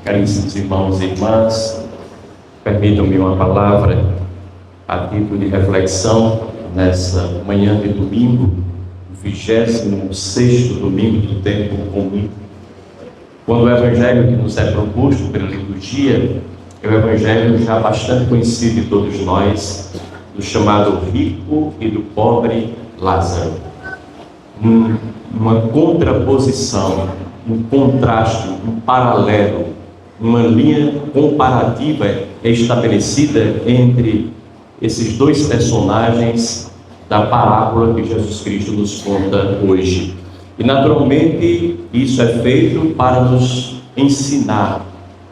Caríssimos irmãos e irmãs, permitam-me uma palavra a título de reflexão nessa manhã de domingo, o 26º domingo do tempo comum. Quando o evangelho que nos é proposto pela liturgia é o evangelho já bastante conhecido de todos nós, do chamado rico e do pobre Lázaro. Uma contraposição, um contraste, um paralelo, uma linha comparativa é estabelecida entre esses dois personagens da parábola que Jesus Cristo nos conta hoje. E naturalmente isso é feito para nos ensinar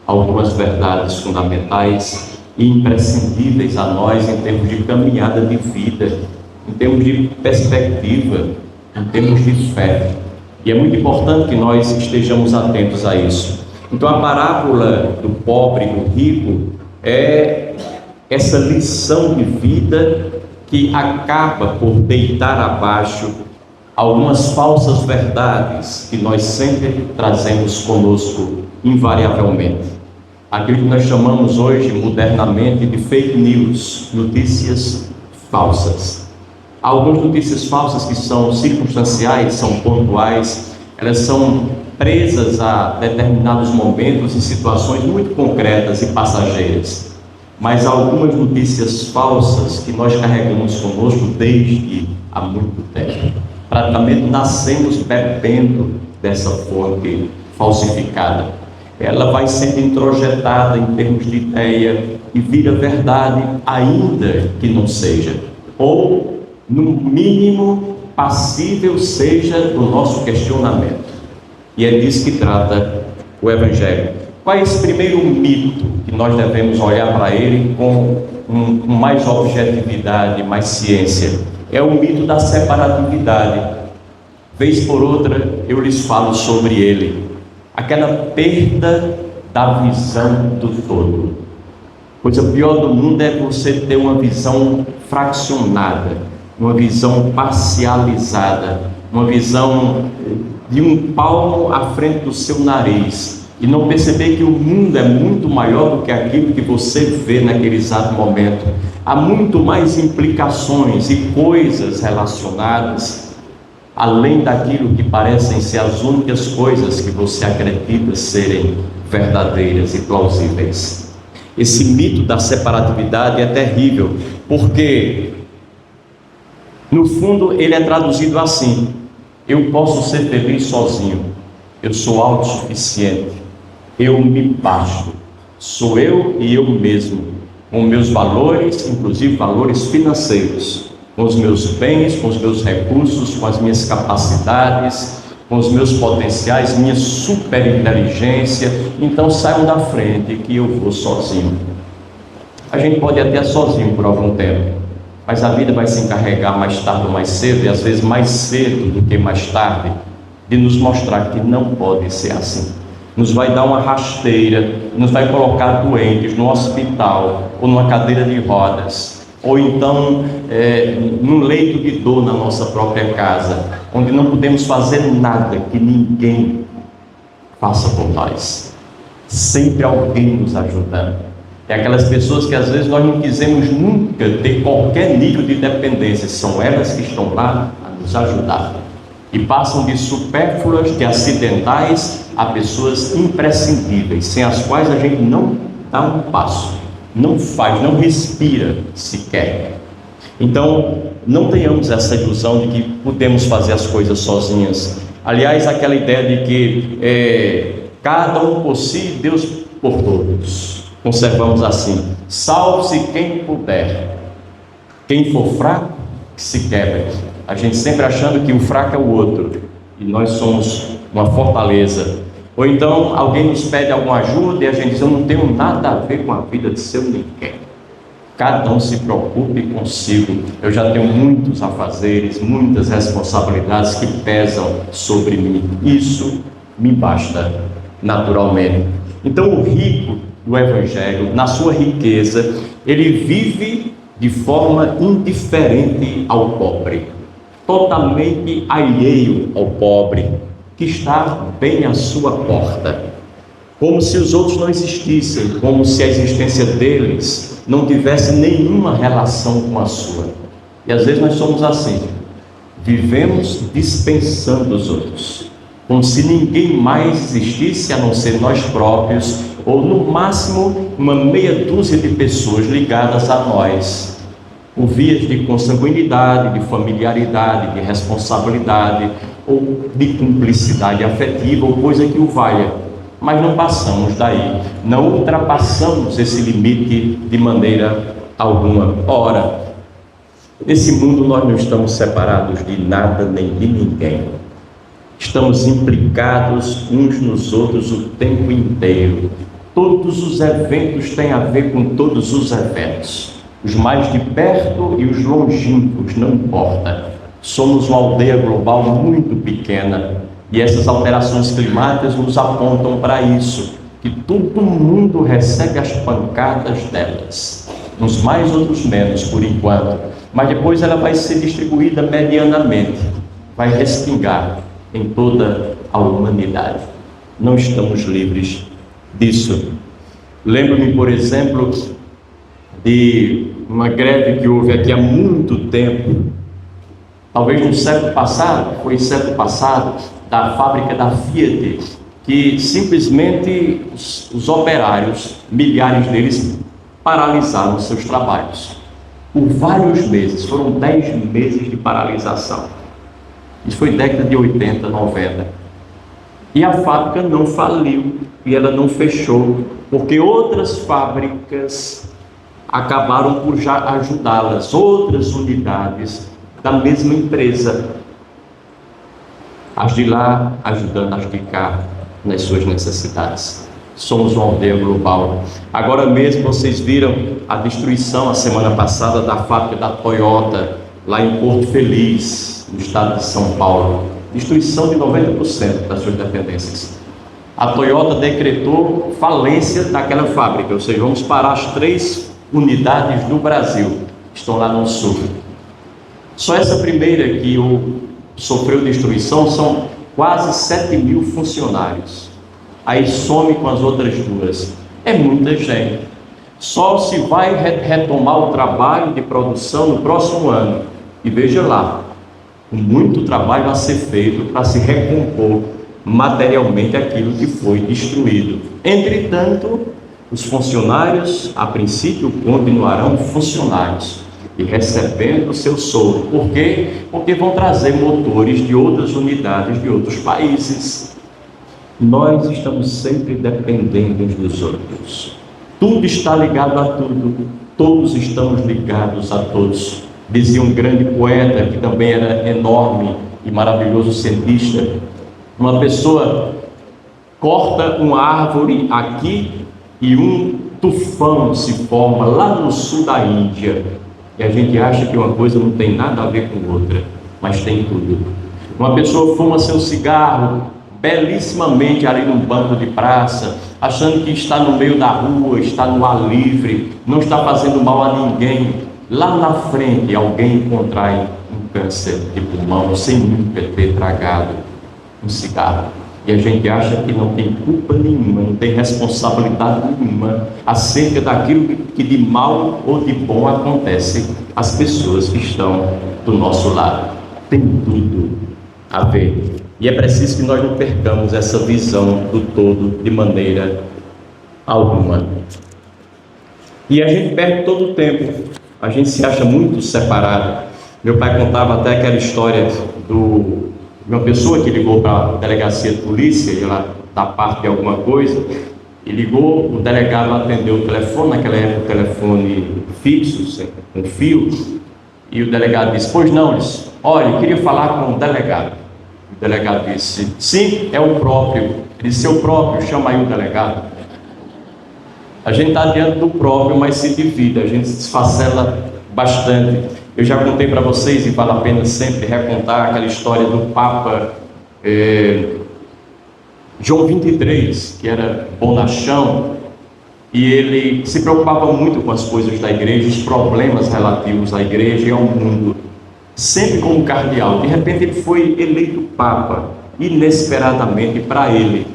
algumas verdades fundamentais e imprescindíveis a nós em termos de caminhada de vida, em termos de perspectiva, em termos de fé. E é muito importante que nós estejamos atentos a isso. Então a parábola do pobre e do rico é essa lição de vida que acaba por deitar abaixo algumas falsas verdades que nós sempre trazemos conosco invariavelmente. Aquilo que nós chamamos hoje modernamente de fake news, notícias falsas. Algumas notícias falsas que são circunstanciais, são pontuais, elas são presas a determinados momentos e situações muito concretas e passageiras. Mas algumas notícias falsas que nós carregamos conosco desde há muito tempo. Praticamente nascemos bebendo dessa fonte falsificada. Ela vai sendo introjetada em termos de ideia e vira verdade, ainda que não seja. Ou, no mínimo, passível seja do nosso questionamento. E é disso que trata o Evangelho. Qual é esse primeiro mito que nós devemos olhar para ele com mais objetividade, mais ciência? É o mito da separatividade. Vez por outra eu lhes falo sobre ele. Aquela perda da visão do todo. Coisa pior do mundo é você ter uma visão fracionada, uma visão parcializada, uma visão de um palmo à frente do seu nariz e não perceber que o mundo é muito maior do que aquilo que você vê naquele exato momento. Há muito mais implicações e coisas relacionadas além daquilo que parecem ser as únicas coisas que você acredita serem verdadeiras e plausíveis. Esse mito da separatividade é terrível, porque no fundo ele é traduzido assim: eu posso ser feliz sozinho, eu sou autossuficiente, eu me basto, sou eu e eu mesmo, com meus valores, inclusive valores financeiros, com os meus bens, com os meus recursos, com as minhas capacidades, com os meus potenciais, minha superinteligência. Então saiam da frente que eu vou sozinho. A gente pode até sozinho por algum tempo, mas a vida vai se encarregar mais tarde ou mais cedo, e às vezes mais cedo do que mais tarde, de nos mostrar que não pode ser assim. Nos vai dar uma rasteira, nos vai colocar doentes no hospital, ou numa cadeira de rodas, ou então num leito de dor na nossa própria casa, onde não podemos fazer nada que ninguém faça por nós. Sempre alguém nos ajudando. É aquelas pessoas que às vezes nós não quisemos nunca ter qualquer nível de dependência, são elas que estão lá a nos ajudar. E passam de supérfluas, de acidentais, a pessoas imprescindíveis, sem as quais a gente não dá um passo, não faz, não respira sequer. Então, não tenhamos essa ilusão de que podemos fazer as coisas sozinhas. Aliás, aquela ideia de que cada um por si, Deus por todos. Conservamos assim: salve-se quem puder, quem for fraco, que se quebre. A gente sempre achando que o fraco é o outro, e nós somos uma fortaleza. Ou então alguém nos pede alguma ajuda e a gente diz: eu não tenho nada a ver com a vida de seu ninguém. Cada um se preocupe consigo. Eu já tenho muitos afazeres, muitas responsabilidades que pesam sobre mim. Isso me basta naturalmente. Então o rico do Evangelho, na sua riqueza, ele vive de forma indiferente ao pobre, totalmente alheio ao pobre, que está bem à sua porta. como se os outros não existissem, como se a existência deles não tivesse nenhuma relação com a sua. E às vezes nós somos assim, vivemos dispensando os outros, como se ninguém mais existisse a não ser nós próprios, ou no máximo uma meia dúzia de pessoas ligadas a nós, por vias de consanguinidade, de familiaridade, de responsabilidade, ou de cumplicidade afetiva, ou coisa que o valha. Mas não passamos daí, não ultrapassamos esse limite de maneira alguma. Ora, nesse mundo nós não estamos separados de nada nem de ninguém. Estamos implicados uns nos outros o tempo inteiro. Todos os eventos têm a ver com todos os eventos. Os mais de perto e os longínquos, não importa. Somos uma aldeia global muito pequena e essas alterações climáticas nos apontam para isso, que todo mundo recebe as pancadas delas. Uns mais, outros menos, por enquanto. Mas depois ela vai ser distribuída medianamente, vai respingar em toda a humanidade. Não estamos livres disso. Lembro-me, por exemplo, de uma greve que houve aqui há muito tempo, talvez no século passado, da fábrica da Fiat, que simplesmente os operários, milhares deles, paralisaram seus trabalhos. Por vários meses, foram 10 meses de paralisação. Isso foi década de 80, 90. E a fábrica não faliu, e ela não fechou, porque outras fábricas acabaram por já ajudá-las, outras unidades da mesma empresa, as de lá ajudando as de cá nas suas necessidades. Somos uma aldeia global. Agora mesmo vocês viram a destruição a semana passada da fábrica da Toyota lá em Porto Feliz, no estado de São Paulo. Destruição de 90% das suas dependências. A Toyota decretou falência daquela fábrica, ou seja, vamos parar as 3 unidades do Brasil, que estão lá no sul. Só essa primeira que sofreu destruição são quase 7.000 funcionários. Aí some com as outras 2. É muita gente. Só se vai retomar o trabalho de produção no próximo ano. E veja lá, muito trabalho a ser feito para se recompor materialmente aquilo que foi destruído. Entretanto, os funcionários, a princípio, continuarão funcionários e recebendo o seu soldo. Por quê? Porque vão trazer motores de outras unidades de outros países. Nós estamos sempre dependendo uns dos outros. Tudo está ligado a tudo. Todos estamos ligados a todos. Dizia um grande poeta, que também era enorme e maravilhoso cientista, uma pessoa corta uma árvore aqui e um tufão se forma lá no sul da Índia. E a gente acha que uma coisa não tem nada a ver com outra, mas tem tudo. Uma pessoa fuma seu cigarro belíssimamente ali num banco de praça, achando que está no meio da rua, está no ar livre, não está fazendo mal a ninguém. Lá na frente alguém contrai um câncer de pulmão sem nunca ter tragado um cigarro. E a gente acha que não tem culpa nenhuma, não tem responsabilidade nenhuma acerca daquilo que de mal ou de bom acontece às pessoas que estão do nosso lado. Tem tudo a ver. E é preciso que nós não percamos essa visão do todo de maneira alguma. E a gente perde todo o tempo. A gente se acha muito separado. Meu pai contava até aquela história de uma pessoa que ligou para a delegacia de polícia, e ela dá parte de alguma coisa, e ligou, o delegado atendeu o telefone, naquela época o telefone fixo, com fio, e o delegado disse: pois não, disse, olha, eu queria falar com o delegado. O delegado disse: sim, é o próprio. Ele disse: o próprio, chama aí o delegado. A gente está diante do próprio, mas se divide, a gente se desfacela bastante. Eu já contei para vocês, e vale a pena sempre recontar, aquela história do Papa João 23, que era bonachão, e ele se preocupava muito com as coisas da igreja, os problemas relativos à igreja e ao mundo, sempre como cardeal. De repente ele foi eleito Papa, inesperadamente para ele.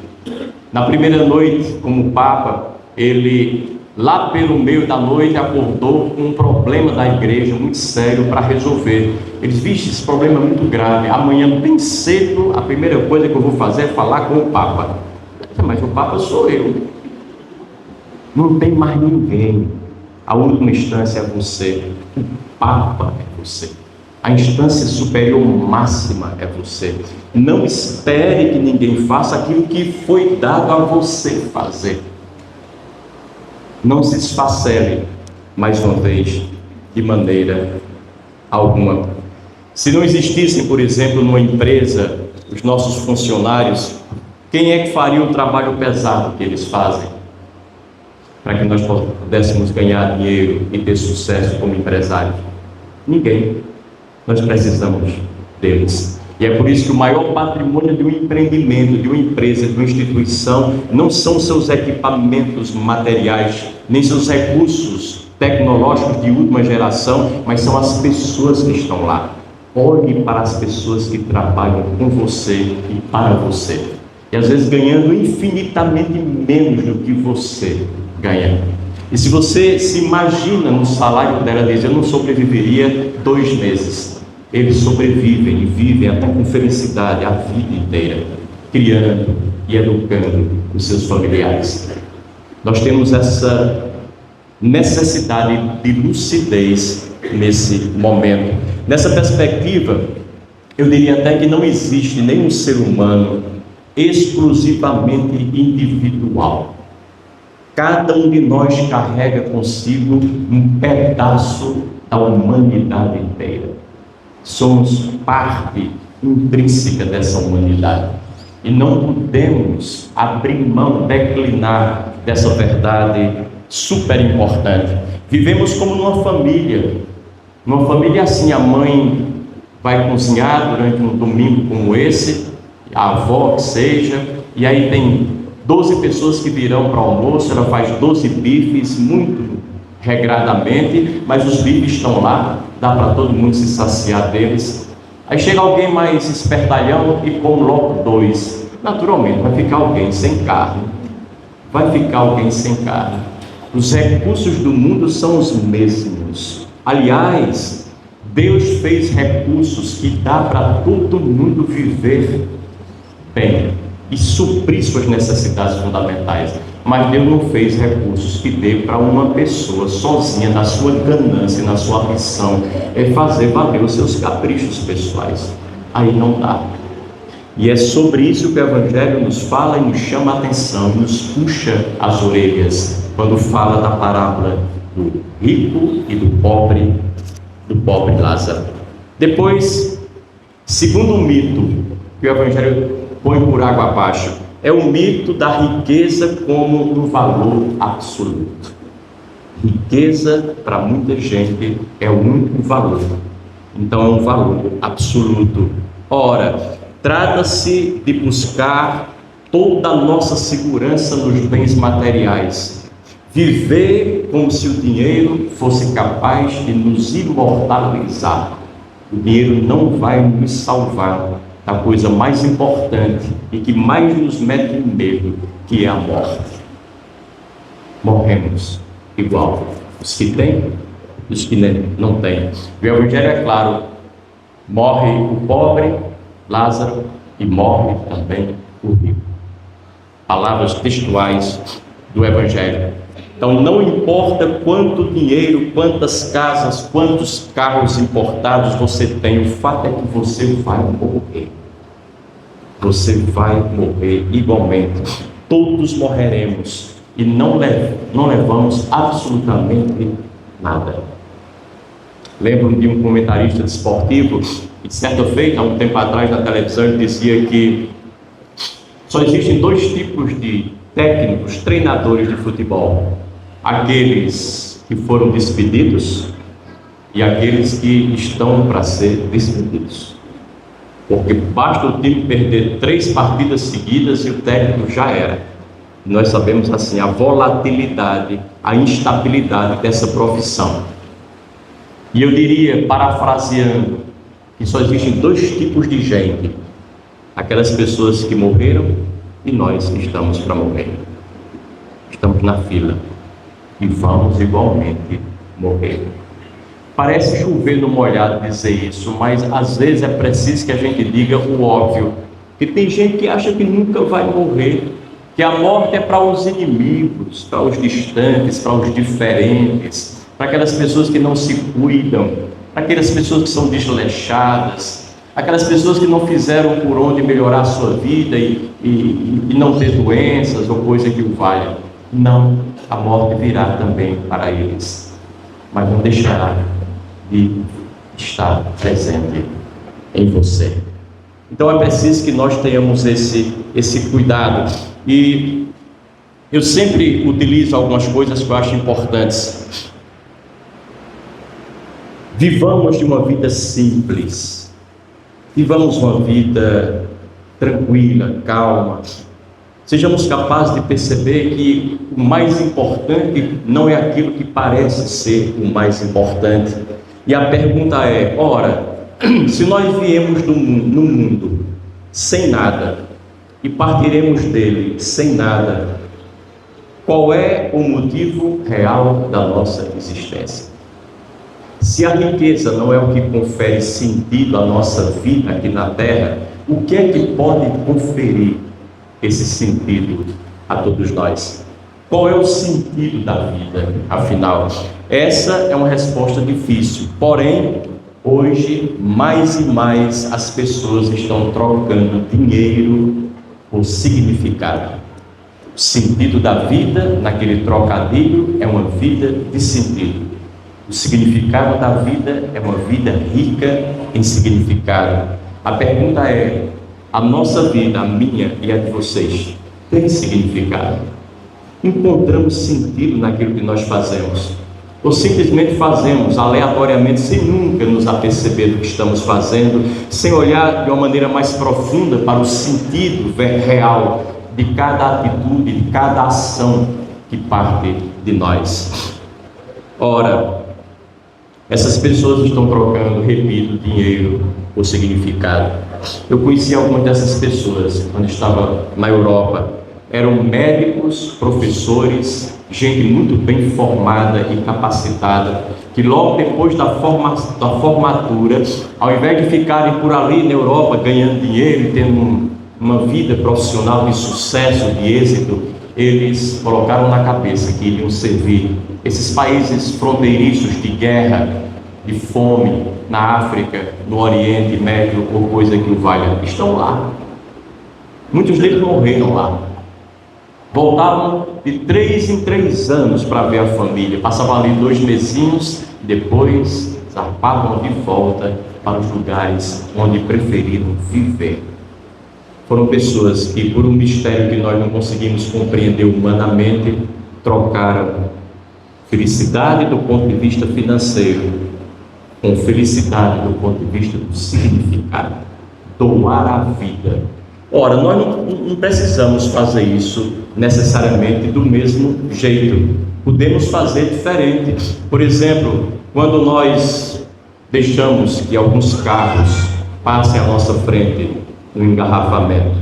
Na primeira noite, como Papa, ele, lá pelo meio da noite, acordou com um problema da igreja muito sério para resolver. Ele disse: vixe, esse problema é muito grave, amanhã bem cedo, a primeira coisa que eu vou fazer é falar com o Papa. Mas o Papa sou eu, não tem mais ninguém. A última instância é você, o Papa é você, a instância superior máxima é você. Não espere que ninguém faça aquilo que foi dado a você fazer. Não se esfacele, mais uma vez, de maneira alguma. Se não existissem, por exemplo, numa empresa, os nossos funcionários, quem é que faria o trabalho pesado que eles fazem? Para que nós pudéssemos ganhar dinheiro e ter sucesso como empresários? Ninguém. Nós precisamos deles. E é por isso que o maior patrimônio de um empreendimento, de uma empresa, de uma instituição, não são seus equipamentos materiais, nem seus recursos tecnológicos de última geração, mas são as pessoas que estão lá. Olhe para as pessoas que trabalham com você e para você. E às vezes ganhando infinitamente menos do que você ganha. E se você se imagina no salário dela, diz: eu não sobreviveria 2 meses. Eles sobrevivem e vivem até com felicidade a vida inteira, criando e educando os seus familiares. Nós temos essa necessidade de lucidez nesse momento. Nessa perspectiva, eu diria até que não existe nenhum ser humano exclusivamente individual. Cada um de nós carrega consigo um pedaço da humanidade inteira. Somos parte intrínseca dessa humanidade e não podemos abrir mão, declinar dessa verdade super importante. Vivemos como numa família assim. A mãe vai cozinhar durante um domingo como esse, a avó que seja, e aí tem 12 pessoas que virão para o almoço. Ela faz 12 bifes muito regradamente, mas os bifes estão lá, dá para todo mundo se saciar deles. Aí chega alguém mais espertalhão e come logo 2. Naturalmente vai ficar alguém sem carne. Os recursos do mundo são os mesmos. Aliás, Deus fez recursos que dá para todo mundo viver bem e suprir suas necessidades fundamentais. Mas Deus não fez recursos que dê para uma pessoa sozinha, na sua ganância, na sua ambição, fazer valer os seus caprichos pessoais. Aí não dá. E é sobre isso que o Evangelho nos fala e nos chama a atenção, nos puxa as orelhas, quando fala da parábola do rico e do pobre Lázaro. Depois, segundo mito que o Evangelho põe por água abaixo, é o mito da riqueza como um valor absoluto. Riqueza, para muita gente, é o único valor. Então é um valor absoluto. Ora, trata-se de buscar toda a nossa segurança nos bens materiais. Viver como se o dinheiro fosse capaz de nos imortalizar. O dinheiro não vai nos salvar da coisa mais importante e que mais nos mete medo, que é a morte. Morremos igual, os que têm e os que não têm. O Evangelho é claro: morre o pobre, Lázaro, e morre também o rico. Palavras textuais do Evangelho. Então não importa quanto dinheiro, quantas casas, quantos carros importados você tem, o fato é que você vai morrer. Você vai morrer igualmente. Todos morreremos e não levamos absolutamente nada. Lembro de um comentarista desportivo que, de certa feita, há um tempo atrás na televisão, ele dizia que só existem 2 tipos de técnicos, treinadores de futebol: aqueles que foram despedidos e aqueles que estão para ser despedidos. Porque basta o time perder 3 partidas seguidas e o técnico já era. Nós sabemos assim a volatilidade, a instabilidade dessa profissão. E eu diria, parafraseando, que só existem 2 tipos de gente: aquelas pessoas que morreram e nós estamos para morrer. Estamos na fila e vamos igualmente morrer. Parece chover no molhado dizer isso, mas às vezes é preciso que a gente diga o óbvio, que tem gente que acha que nunca vai morrer, que a morte é para os inimigos, para os distantes, para os diferentes, para aquelas pessoas que não se cuidam, para aquelas pessoas que são desleixadas, aquelas pessoas que não fizeram por onde melhorar a sua vida e não ter doenças ou coisa que o valha. Não, a morte virá também para eles, mas não deixará de estar presente em você. Então é preciso que nós tenhamos esse cuidado. E eu sempre utilizo algumas coisas que eu acho importantes. Vivamos de uma vida simples, vivamos uma vida tranquila, calma. Sejamos capazes de perceber que o mais importante não é aquilo que parece ser o mais importante. E a pergunta é, ora, se nós viemos no mundo sem nada e partiremos dele sem nada, qual é o motivo real da nossa existência? Se a riqueza não é o que confere sentido à nossa vida aqui na Terra, o que é que pode conferir esse sentido a todos nós? Qual é o sentido da vida, afinal? Essa é uma resposta difícil, porém, hoje, mais e mais as pessoas estão trocando dinheiro por significado. O sentido da vida, naquele trocadilho, é uma vida de sentido. O significado da vida é uma vida rica em significado. A pergunta é, a nossa vida, a minha e a de vocês, tem significado? Encontramos sentido naquilo que nós fazemos? Ou simplesmente fazemos aleatoriamente, sem nunca nos aperceber do que estamos fazendo, sem olhar de uma maneira mais profunda para o sentido real de cada atitude, de cada ação que parte de nós? Ora, essas pessoas estão trocando, repito, dinheiro por significado. Eu conheci algumas dessas pessoas quando estava na Europa. Eram médicos, professores, gente muito bem formada e capacitada, que logo depois da formatura, ao invés de ficarem por ali na Europa ganhando dinheiro e tendo uma vida profissional de sucesso, de êxito, eles colocaram na cabeça que iriam servir esses países fronteiriços de guerra, de fome, na África, no Oriente Médio ou coisa que o valha. Estão lá. Muitos deles morreram lá. Voltavam de 3 em 3 anos para ver a família. Passavam ali 2 mesinhos, depois zarpavam de volta para os lugares onde preferiram viver. Foram pessoas que, por um mistério que nós não conseguimos compreender humanamente, trocaram felicidade do ponto de vista financeiro com felicidade do ponto de vista do significado. Doar a vida. Ora, nós não precisamos fazer isso necessariamente do mesmo jeito. Podemos fazer diferente. Por exemplo, quando nós deixamos que alguns carros passem à nossa frente no engarrafamento,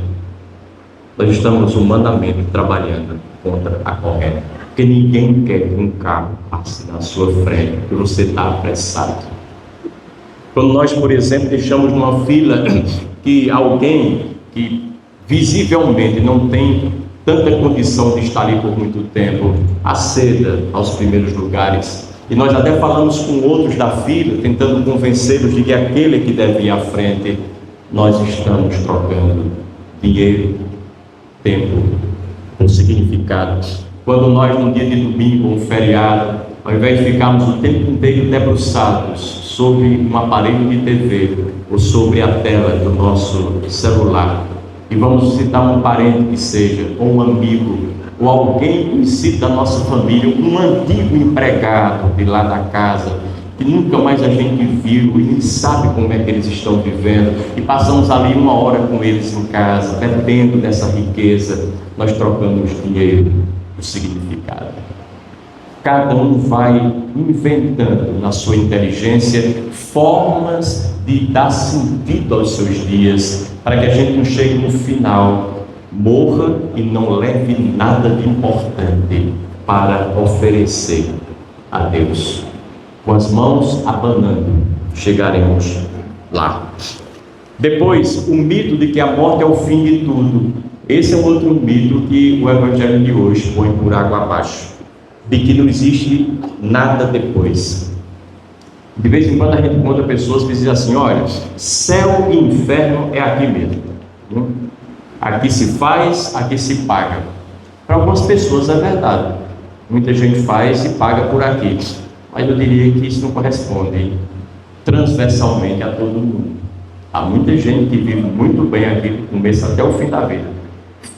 nós estamos humanamente trabalhando contra a corrente. Porque ninguém quer que um carro passe na sua frente, porque você está apressado. Quando nós, por exemplo, deixamos numa fila que alguém que visivelmente não tem tanta condição de estar ali por muito tempo, aceda aos primeiros lugares. E nós até falamos com outros da fila, tentando convencê-los de que aquele que deve ir à frente. Nós estamos trocando dinheiro, tempo, com significado. Quando nós, num dia de domingo, um feriado, ao invés de ficarmos o tempo inteiro debruçados sobre um aparelho de TV ou sobre a tela do nosso celular, e vamos visitar um parente que seja, ou um amigo, ou alguém conhecido da nossa família, um antigo empregado de lá da casa, que nunca mais a gente viu e nem sabe como é que eles estão vivendo, e passamos ali 1 hora com eles em casa, bebendo dessa riqueza, nós trocamos dinheiro por significado. Cada um vai inventando na sua inteligência formas de dar sentido aos seus dias, para que a gente não chegue no final morra e não leve nada de importante para oferecer a Deus. Com as mãos abanando, chegaremos lá. Depois, o mito de que a morte é o fim de tudo. Esse é um outro mito que o Evangelho de hoje põe por água abaixo, de que não existe nada depois. De vez em quando a gente encontra pessoas que dizem assim: olha, céu e inferno é aqui mesmo. Aqui se faz, aqui se paga. Para algumas pessoas é verdade. Muita gente faz e paga por aqui. Mas eu diria que isso não corresponde transversalmente a todo mundo. Há muita gente que vive muito bem aqui do começo até o fim da vida.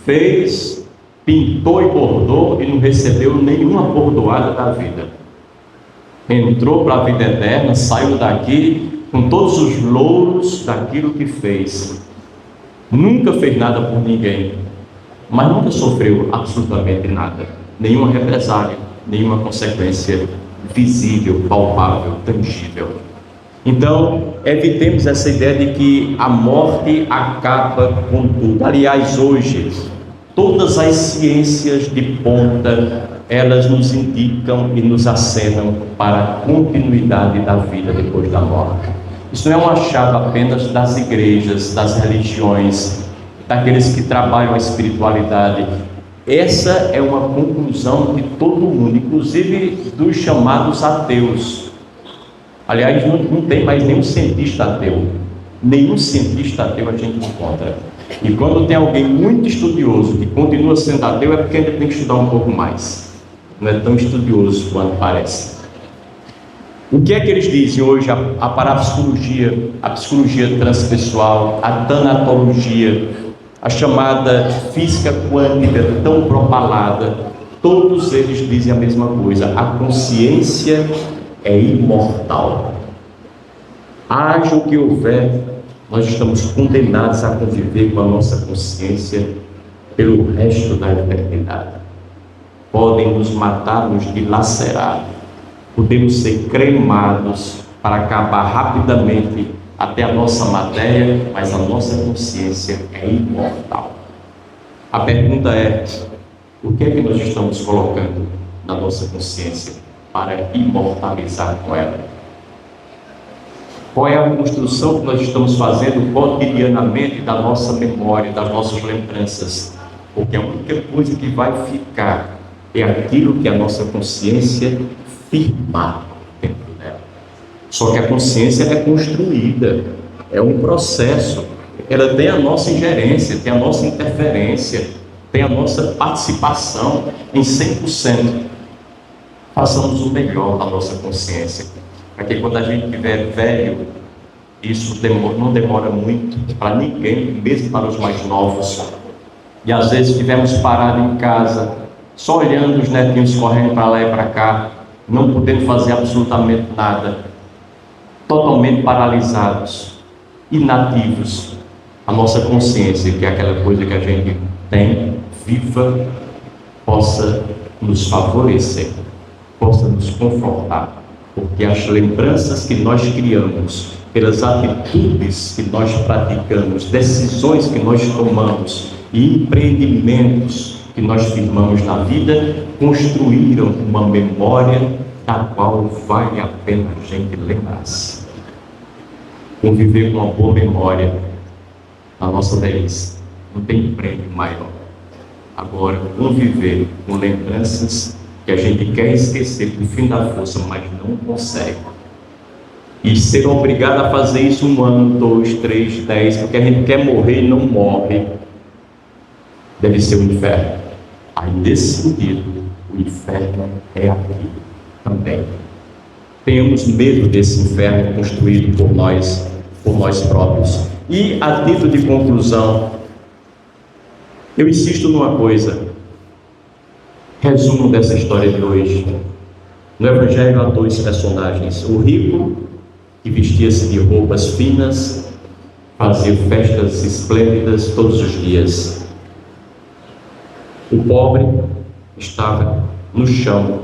Fez, pintou e bordou e não recebeu nenhuma bordoada da vida. Entrou para a vida eterna, saiu daqui com todos os louros daquilo que fez. Nunca fez nada por ninguém, mas nunca sofreu absolutamente nada. Nenhuma represália, nenhuma consequência visível, palpável, tangível. Então, evitemos essa ideia de que a morte acaba com tudo. Aliás, hoje, todas as ciências de ponta, elas nos indicam e nos acenam para a continuidade da vida depois da morte. Isso não é um achado apenas das igrejas, das religiões, daqueles que trabalham a espiritualidade. Essa é uma conclusão de todo mundo, inclusive dos chamados ateus. Aliás, não tem mais nenhum cientista ateu. Nenhum cientista ateu a gente encontra. E quando tem alguém muito estudioso que continua sendo ateu, é porque ainda tem que estudar um pouco mais. Não é tão estudioso quanto parece. O que é que eles dizem hoje? A parapsicologia, a psicologia transpessoal, a tanatologia, a chamada física quântica tão propalada, todos eles dizem a mesma coisa: a consciência é imortal. Haja o que houver, nós estamos condenados a conviver com a nossa consciência pelo resto da eternidade. Podem nos matar, nos dilacerar, podemos ser cremados para acabar rapidamente até a nossa matéria, mas a nossa consciência é imortal. A pergunta é: o que é que nós estamos colocando na nossa consciência para imortalizar com ela? Qual é a construção que nós estamos fazendo cotidianamente da nossa memória, das nossas lembranças? Porque a única coisa que vai ficar é aquilo que a nossa consciência firmar dentro dela. Só que a consciência é construída, é um processo. Ela tem a nossa ingerência, tem a nossa interferência, tem a nossa participação em 100%. Façamos o melhor da nossa consciência, para que quando a gente estiver velho, isso não demora muito para ninguém, mesmo para os mais novos. E às vezes estivermos parados em casa, só olhando os netinhos correndo para lá e para cá, não podendo fazer absolutamente nada, totalmente paralisados, inativos. A nossa consciência, que é aquela coisa que a gente tem, viva, possa nos favorecer, possa nos confortar, porque as lembranças que nós criamos, pelas atitudes que nós praticamos, decisões que nós tomamos e empreendimentos que nós firmamos na vida, construíram uma memória da qual vale a pena a gente lembrar-se. Conviver com uma boa memória na nossa velhice não tem prêmio maior. Agora, conviver com lembranças que a gente quer esquecer do fim da força, mas não consegue, e ser obrigado a fazer isso 1 ano, 2, 3, 10, porque a gente quer morrer e não morre, deve ser o inferno. Aí, nesse sentido, o inferno é aqui também. Tenhamos medo desse inferno construído por nós próprios. E, a título de conclusão, eu insisto numa coisa. Resumo dessa história de hoje. No Evangelho há 2 personagens: o rico, que vestia-se de roupas finas, fazia festas esplêndidas todos os dias. O pobre estava no chão,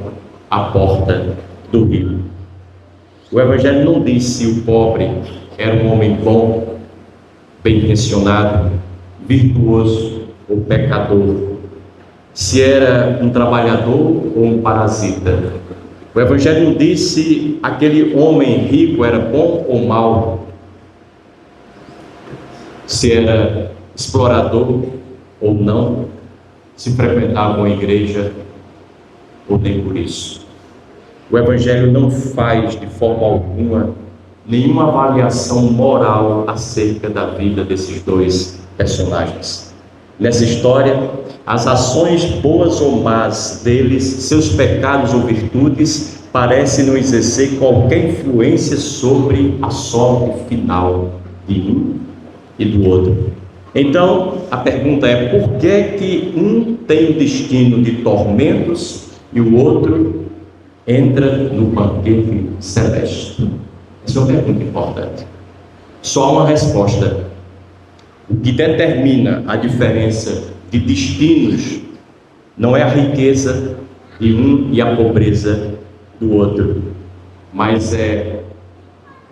à porta do rico. O Evangelho não diz se o pobre era um homem bom, bem intencionado, virtuoso, ou pecador, se era um trabalhador ou um parasita. O Evangelho não diz se aquele homem rico era bom ou mau, se era explorador ou não, se frequentava uma igreja ou nem por isso. O Evangelho não faz de forma alguma nenhuma avaliação moral acerca da vida desses dois personagens. Nessa história, as ações boas ou más deles, seus pecados ou virtudes, parecem não exercer qualquer influência sobre a sorte final de um e do outro. Então, a pergunta é: por que um tem o destino de tormentos e o outro entra no banquete celeste? Essa é uma pergunta importante. Só há uma resposta. O que determina a diferença de destinos não é a riqueza de um e a pobreza do outro, mas é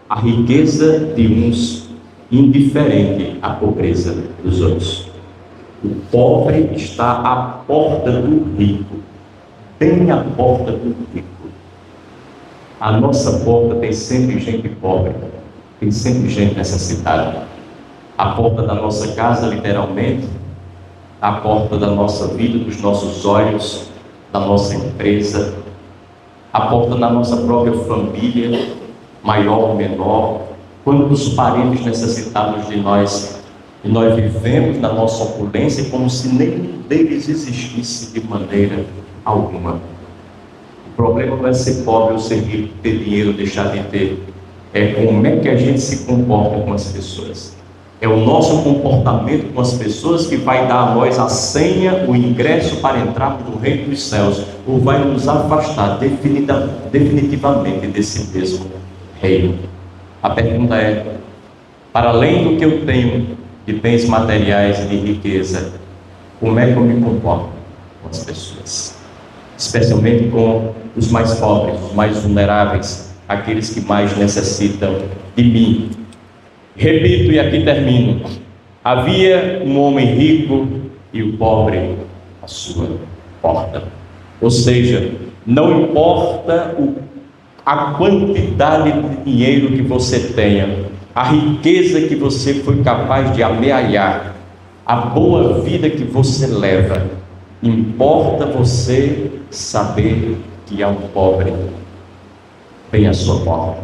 a riqueza de uns indiferente à pobreza dos outros. O pobre está à porta do rico, bem à porta do rico. A nossa porta tem sempre gente pobre, tem sempre gente necessitada. A porta da nossa casa, literalmente, a porta da nossa vida, dos nossos olhos, da nossa empresa, a porta da nossa própria família, maior ou menor, quantos parentes necessitados de nós, e nós vivemos na nossa opulência como se nenhum deles existisse de maneira alguma. O problema não é ser pobre ou ser rico, ter dinheiro, deixar de ter. É como é que a gente se comporta com as pessoas. É o nosso comportamento com as pessoas que vai dar a nós a senha, o ingresso para entrarmos no reino dos céus, ou vai nos afastar definitivamente desse mesmo reino. A pergunta é: para além do que eu tenho de bens materiais e de riqueza, como é que eu me comporto com as pessoas? Especialmente com os mais pobres, os mais vulneráveis, aqueles que mais necessitam de mim. Repito, e aqui termino: havia um homem rico e o pobre à sua porta. Ou seja, não importa a quantidade de dinheiro que você tenha, a riqueza que você foi capaz de amealhar, a boa vida que você leva, importa você saber que há um pobre bem à sua porta,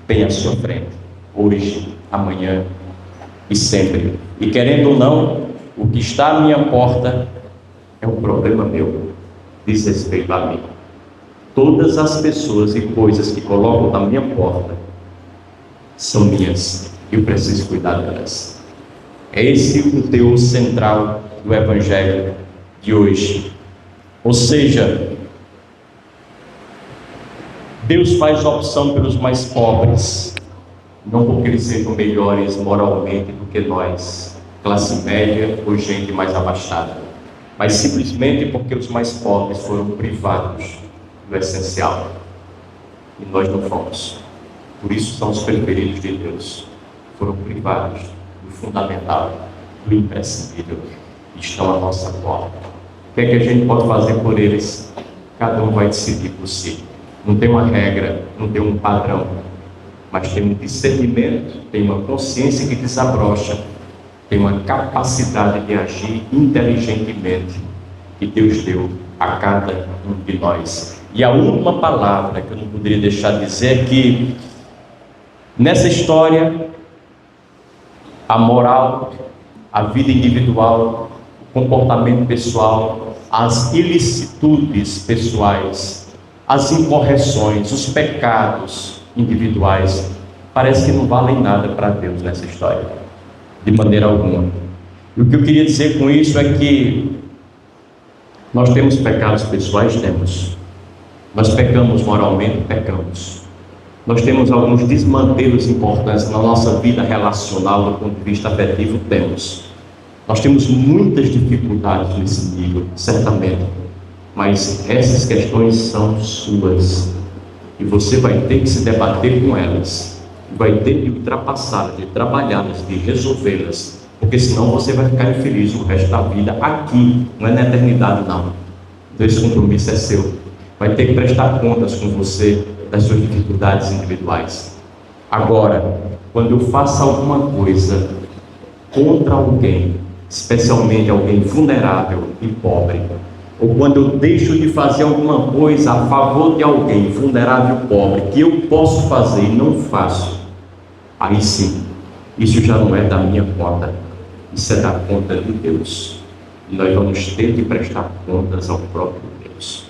bem à sua frente, hoje, amanhã e sempre. E querendo ou não, o que está à minha porta é um problema meu, diz respeito a mim. Todas as pessoas e coisas que colocam na minha porta são minhas, e eu preciso cuidar delas. É esse o teor central do Evangelho de hoje. Ou seja, Deus faz opção pelos mais pobres, não porque eles sejam melhores moralmente do que nós, classe média ou gente mais abastada, mas simplesmente porque os mais pobres foram privados do essencial e nós não fomos. Por isso são os preferidos de Deus, foram privados do fundamental, do imprescindível, e estão à nossa porta. O que é que a gente pode fazer por eles? Cada um vai decidir por si. Não tem uma regra, não tem um padrão, mas tem um discernimento, tem uma consciência que desabrocha, tem uma capacidade de agir inteligentemente que Deus deu a cada um de nós. E a última palavra que eu não poderia deixar de dizer é que nessa história, a moral, a vida individual, o comportamento pessoal, as ilicitudes pessoais, as incorreções, os pecados individuais, parece que não valem nada para Deus nessa história, de maneira alguma. E o que eu queria dizer com isso é que nós temos pecados pessoais? Temos. Nós pecamos moralmente? Pecamos. Nós temos alguns desmantelos importantes na nossa vida relacional do ponto de vista afetivo? Temos. Nós temos muitas dificuldades nesse nível, certamente, mas essas questões são suas e você vai ter que se debater com elas, vai ter de ultrapassá-las, de trabalhá-las, de resolvê-las, porque senão você vai ficar infeliz o resto da vida aqui, não é na eternidade não. Então esse compromisso é seu. Vai ter que prestar contas com você das suas dificuldades individuais. Agora, quando eu faço alguma coisa contra alguém, especialmente alguém vulnerável e pobre, ou quando eu deixo de fazer alguma coisa a favor de alguém vulnerável e pobre, que eu posso fazer e não faço, aí sim, isso já não é da minha conta, isso é da conta de Deus. E nós vamos ter que prestar contas ao próprio Deus.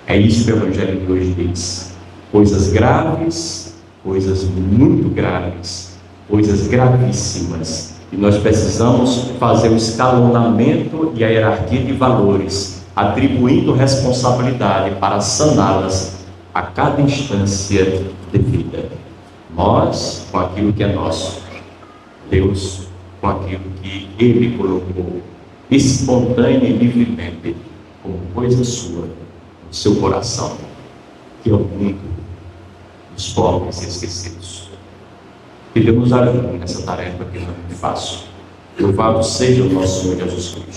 É isso que o Evangelho de hoje diz. Coisas graves, coisas muito graves, coisas gravíssimas. E nós precisamos fazer o escalonamento e a hierarquia de valores, atribuindo responsabilidade para saná-las a cada instância de vida. Nós com aquilo que é nosso, Deus com aquilo que Ele colocou espontânea e livremente como coisa sua no seu coração, que é o mundo dos pobres e esquecidos. Que Deus nos ajude nessa tarefa que não é muito fácil. Louvado seja o nosso Senhor Jesus Cristo.